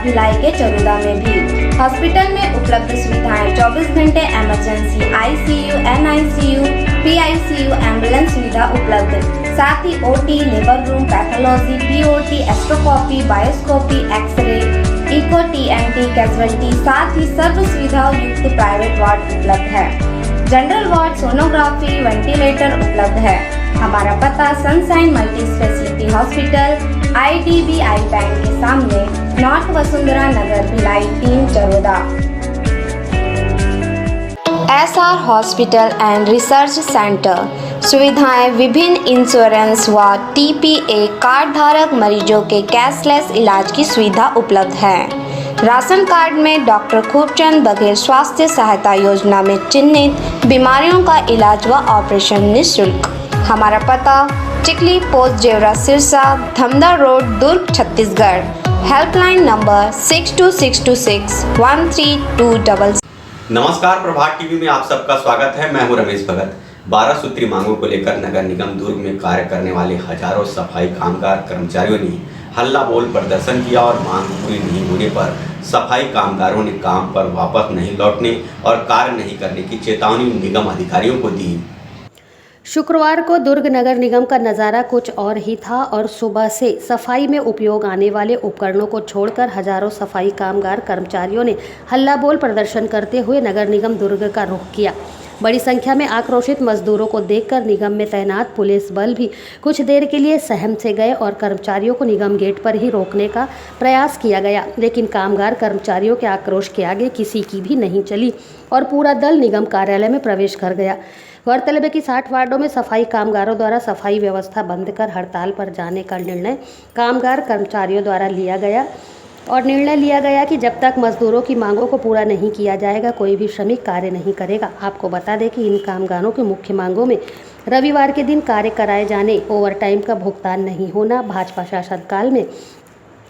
भिलाई के चरोदा में भी। हॉस्पिटल में उपलब्ध सुविधाएं 24 घंटे emergency, ICU, NICU, PICU, ambulance सुविधा उपलब्ध, साथ ही OT, labour room, pathology, POT, एस्ट्रोस्कोपी, बायोस्कोपी, एक्सरे, इको, TNT, कैजुअलिटी, साथ ही सर्व सुविधाओं युक्त प्राइवेट वार्ड उपलब्ध है। जनरल वार्ड, सोनोग्राफी, वेंटिलेटर उपलब्ध है। हमारा पता sunshine multi speciality hospital, IDBI bank के सामने, north Vasundhara Nagar, Bhilai 3, Charoda. SR hospital and research centre, सुविधाएं विभिन्न इंश्योरेंस व TPA कार्ड धारक मरीजों के कैशलेस इलाज की सुविधा उपलब्ध है। राशन कार्ड में डॉक्टर खूबचंद बघेल स्वास्थ्य सहायता योजना में चिन्हित बीमारियों का इलाज व ऑपरेशन निःशुल्क। हमारा पता Chikli post Jevra Sirsa, Dhamda road, Durg, Chhattisgarh. Helpline number 6262613200। नमस्कार, प्रभात टीवी में आप सबका स्वागत है। मैं हूं रमेश भगत। 12 सूत्री मांगों को लेकर नगर निगम दुर्ग में कार्य करने वाले हजारों सफाई कामगार कर्मचारियों ने हल्ला बोल प्रदर्शन किया और मांग पूरी नहीं होने पर सफाई कामगारों ने काम पर वापस नहीं लौटने और कार्य नहीं करने की चेतावनी निगम अधिकारियों को दी। शुक्रवार को दुर्ग नगर निगम का नज़ारा कुछ और ही था और सुबह से सफाई में उपयोग आने वाले उपकरणों को छोड़कर हजारों सफाई कामगार कर्मचारियों ने हल्ला बोल प्रदर्शन करते हुए नगर निगम दुर्ग का रुख किया। बड़ी संख्या में आक्रोशित मजदूरों को देखकर निगम में तैनात पुलिस बल भी कुछ देर के लिए सहम से गए और कर्मचारियों को निगम गेट पर ही रोकने का प्रयास किया गया, लेकिन कामगार कर्मचारियों के आक्रोश के आगे किसी की भी नहीं चली और पूरा दल निगम कार्यालय में प्रवेश कर गया। गौरतलब है कि 60 वार्डों में सफाई कामगारों द्वारा सफाई व्यवस्था बंद कर हड़ताल पर जाने का निर्णय कामगार कर्मचारियों द्वारा लिया गया और निर्णय लिया गया कि जब तक मजदूरों की मांगों को पूरा नहीं किया जाएगा कोई भी श्रमिक कार्य नहीं करेगा। आपको बता दें कि इन कामगारों की मुख्य मांगों में रविवार के दिन कार्य कराए जाने, ओवरटाइम का भुगतान नहीं होना, भाजपा शासनकाल में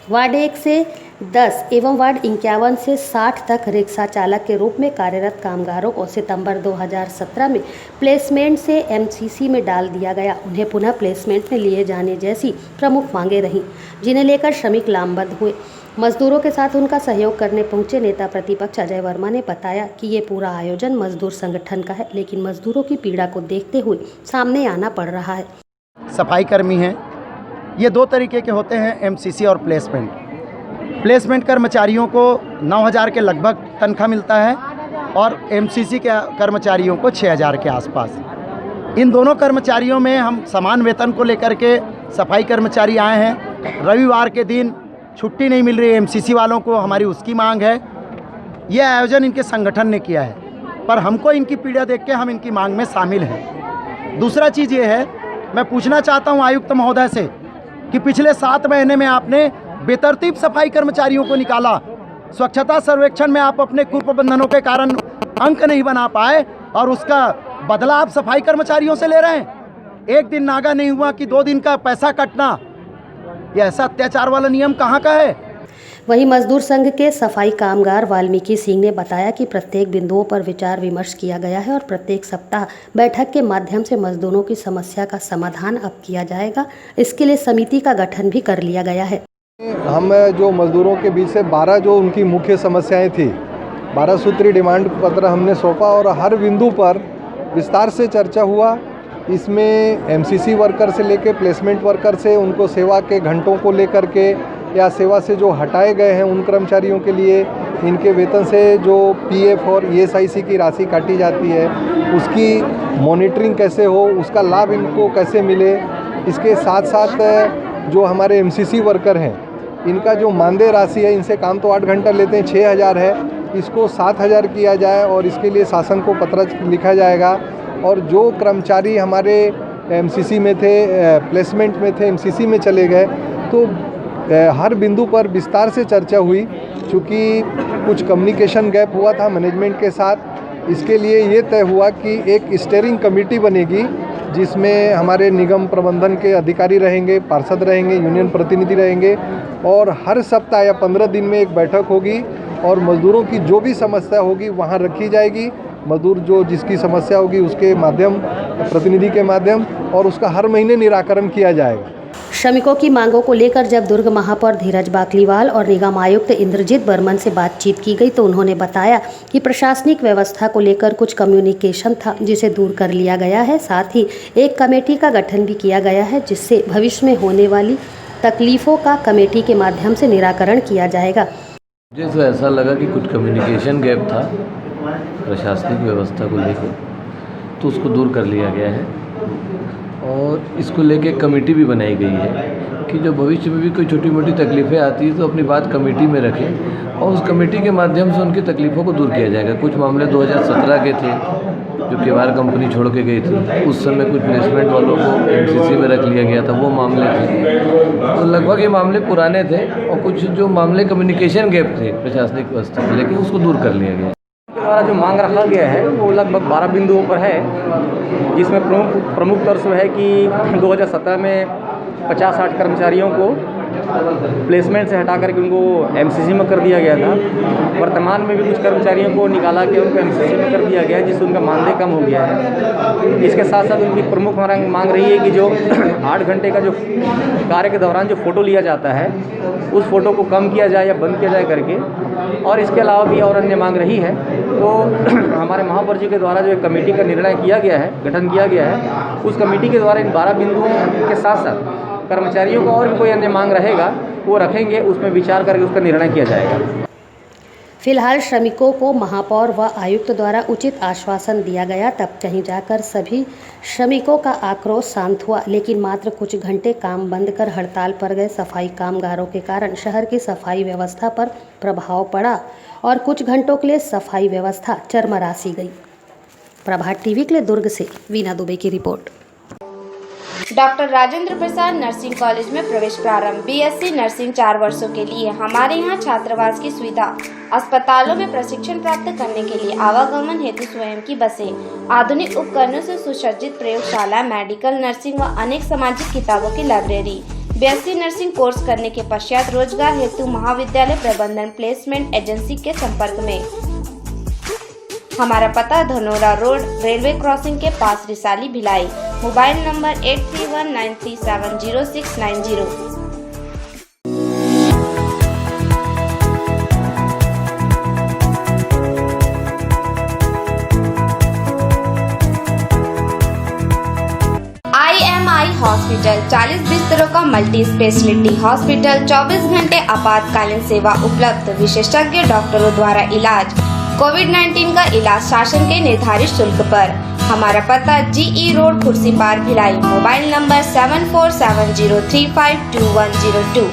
वार्ड 1 से 10 एवं वार्ड 51 से 60 तक रिक्शा चालक के रूप में कार्यरत कामगारों को सितंबर 2017 में प्लेसमेंट से MCC में डाल दिया गया। उन्हें पुनः प्लेसमेंट में लिए जाने जैसी प्रमुख मांगें रहीं, जिन्हें लेकर श्रमिक लामबंद हुए। मजदूरों के साथ उनका सहयोग करने पहुंचे नेता प्रतिपक्ष अजय वर्मा ने बताया कि ये पूरा आयोजन मजदूर संगठन का है, लेकिन मजदूरों की पीड़ा को देखते हुए सामने आना पड़ रहा है। सफाई कर्मी हैं, ये 2 तरीके के होते हैं, MCC और प्लेसमेंट। प्लेसमेंट कर्मचारियों को 9,000 के लगभग तनख्वाह मिलता है और MCC के कर्मचारियों को 6,000 के आसपास। इन दोनों कर्मचारियों में हम समान वेतन को लेकर के सफाई कर्मचारी आए हैं। रविवार के दिन छुट्टी नहीं मिल रही है MCC वालों को, हमारी उसकी मांग है। ये आयोजन इनके संगठन ने किया है, पर हमको इनकी पीड़ा देख के हम इनकी मांग में शामिल हैं। दूसरा चीज़ ये है, मैं पूछना चाहता हूँ आयुक्त महोदय से कि पिछले 7 महीने में आपने बेतरतीब सफाई कर्मचारियों को निकाला। स्वच्छता सर्वेक्षण में आप अपने कुप्रबंधनों के कारण अंक नहीं बना पाए और उसका बदला आप सफाई कर्मचारियों से ले रहे हैं। एक दिन नागा नहीं हुआ कि 2 दिन का पैसा कटना, ये ऐसा अत्याचार वाला नियम कहाँ का है? वहीं मजदूर संघ के सफाई कामगार वाल्मीकि सिंह ने बताया कि प्रत्येक बिंदुओं पर विचार विमर्श किया गया है और प्रत्येक सप्ताह बैठक के माध्यम से मजदूरों की समस्या का समाधान अब किया जाएगा। इसके लिए समिति का गठन भी कर लिया गया है। हम जो मजदूरों के बीच से 12 जो उनकी मुख्य समस्याएं थी, 12 सूत्री डिमांड पत्र हमने सौंपा और हर बिंदु पर विस्तार से चर्चा हुआ। इसमें MCC वर्कर से लेकर प्लेसमेंट वर्कर से उनको सेवा के घंटों को लेकर के या सेवा से जो हटाए गए हैं उन कर्मचारियों के लिए इनके वेतन से जो PF और ESIC की राशि काटी जाती है उसकी मॉनिटरिंग कैसे हो, उसका लाभ इनको कैसे मिले। इसके साथ साथ जो हमारे MCC वर्कर हैं इनका जो मानदेय राशि है, इनसे काम तो 8 घंटा लेते हैं, 6,000 है, इसको 7,000 किया जाए और इसके लिए शासन को पत्र लिखा जाएगा। और जो कर्मचारी हमारे MCC में थे, प्लेसमेंट में थे, MCC में चले गए, तो हर बिंदु पर विस्तार से चर्चा हुई। चूँकि कुछ कम्युनिकेशन गैप हुआ था मैनेजमेंट के साथ, इसके लिए ये तय हुआ कि एक स्टीयरिंग कमेटी बनेगी जिसमें हमारे निगम प्रबंधन के अधिकारी रहेंगे, पार्षद रहेंगे, यूनियन प्रतिनिधि रहेंगे और हर सप्ताह या 15 दिन में एक बैठक होगी और मजदूरों की जो भी समस्या होगी वहाँ रखी जाएगी। मजदूर जो जिसकी समस्या होगी उसके माध्यम, प्रतिनिधि के माध्यम, और उसका हर महीने निराकरण किया जाएगा। श्रमिकों की मांगों को लेकर जब दुर्ग महापौर धीरज बाकलीवाल और निगम आयुक्त इंद्रजीत बर्मन से बातचीत की गई तो उन्होंने बताया कि प्रशासनिक व्यवस्था को लेकर कुछ कम्युनिकेशन था जिसे दूर कर लिया गया है। साथ ही एक कमेटी का गठन भी किया गया है जिससे भविष्य में होने वाली तकलीफों का कमेटी के माध्यम से निराकरण किया जाएगा। मुझे तो ऐसा लगा कि कुछ कम्युनिकेशन गैप था प्रशासनिक व्यवस्था को लेकर, तो उसको दूर कर लिया गया है और इसको लेके कमेटी भी बनाई गई है कि जो भविष्य में भी कोई छोटी मोटी तकलीफ़ें आती हैं तो अपनी बात कमेटी में रखें और उस कमेटी के माध्यम से उनकी तकलीफ़ों को दूर किया जाएगा। कुछ मामले 2017 के थे जो केवार कंपनी छोड़ के गई थी, उस समय कुछ प्लेसमेंट वालों को एमसीसी में रख लिया गया था, वो मामले थे। तो लगभग ये मामले पुराने थे और कुछ जो मामले कम्युनिकेशन गैप थे प्रशासनिक व्यवस्था को लेकर उसको दूर कर लिया गया। द्वारा जो मांग रखा गया है वो लगभग 12 बिंदुओं पर है, जिसमें प्रमुख तौर से है कि 2017 में 50-60 कर्मचारियों को प्लेसमेंट से हटा करके उनको एमसीसी में कर दिया गया था। वर्तमान में भी कुछ कर्मचारियों को निकाला के उनको एमसीसी में कर दिया गया है, जिससे उनका मानदेय कम हो गया है। इसके साथ साथ उनकी प्रमुख मांग रही है कि जो 8 घंटे का जो कार्य के दौरान जो फ़ोटो लिया जाता है उस फ़ोटो को कम किया जाए या बंद किया जाए करके। और इसके अलावा भी और अन्य मांग रही है। तो हमारे महापौर जी के द्वारा जो एक कमेटी का निर्णय किया गया है, गठन किया गया है, उस कमेटी के द्वारा इन 12 बिंदुओं के साथ साथ कर्मचारियों को और भी कोई अन्य मांग रहेगा वो रखेंगे, उसमें विचार करके उसका निर्णय किया जाएगा। फिलहाल श्रमिकों को महापौर व आयुक्त द्वारा उचित आश्वासन दिया गया, तब कहीं जाकर सभी श्रमिकों का आक्रोश शांत हुआ, लेकिन मात्र कुछ घंटे काम बंद कर हड़ताल पर गए सफाई कामगारों के कारण शहर की सफाई व्यवस्था पर प्रभाव पड़ा और कुछ घंटों के लिए सफाई व्यवस्था चरमरा-सी गई। प्रभात टीवी के लिए दुर्ग से वीना दुबे की report. Doctor Rajendra Prasad nursing college में प्रवेश प्रारंभ। बीएससी नर्सिंग 4 वर्षों के लिए। हमारे यहाँ छात्रावास की सुविधा, अस्पतालों में प्रशिक्षण प्राप्त करने के लिए आवागमन हेतु स्वयं की बसें, आधुनिक उपकरणों से सुसज्जित प्रयोगशाला, मेडिकल, नर्सिंग व अनेक सामाजिक किताबों की लाइब्रेरी। बीएससी नर्सिंग कोर्स करने के पश्चात रोजगार हेतु महाविद्यालय प्रबंधन प्लेसमेंट एजेंसी के संपर्क में। हमारा पता धनोरा रोड, रेलवे क्रॉसिंग के पास, Risali, Bhilai. Mobile number 8319370690। IMI hospital 40 बिस्तरों का मल्टी स्पेशलिटी हॉस्पिटल, 24 घंटे आपातकालीन सेवा उपलब्ध, विशेषज्ञ डॉक्टरों द्वारा इलाज। कोविड-19 का इलाज शासन के निर्धारित शुल्क पर। हमारा पता GE road, Khursipar, Bhilai. Mobile number 7470352102।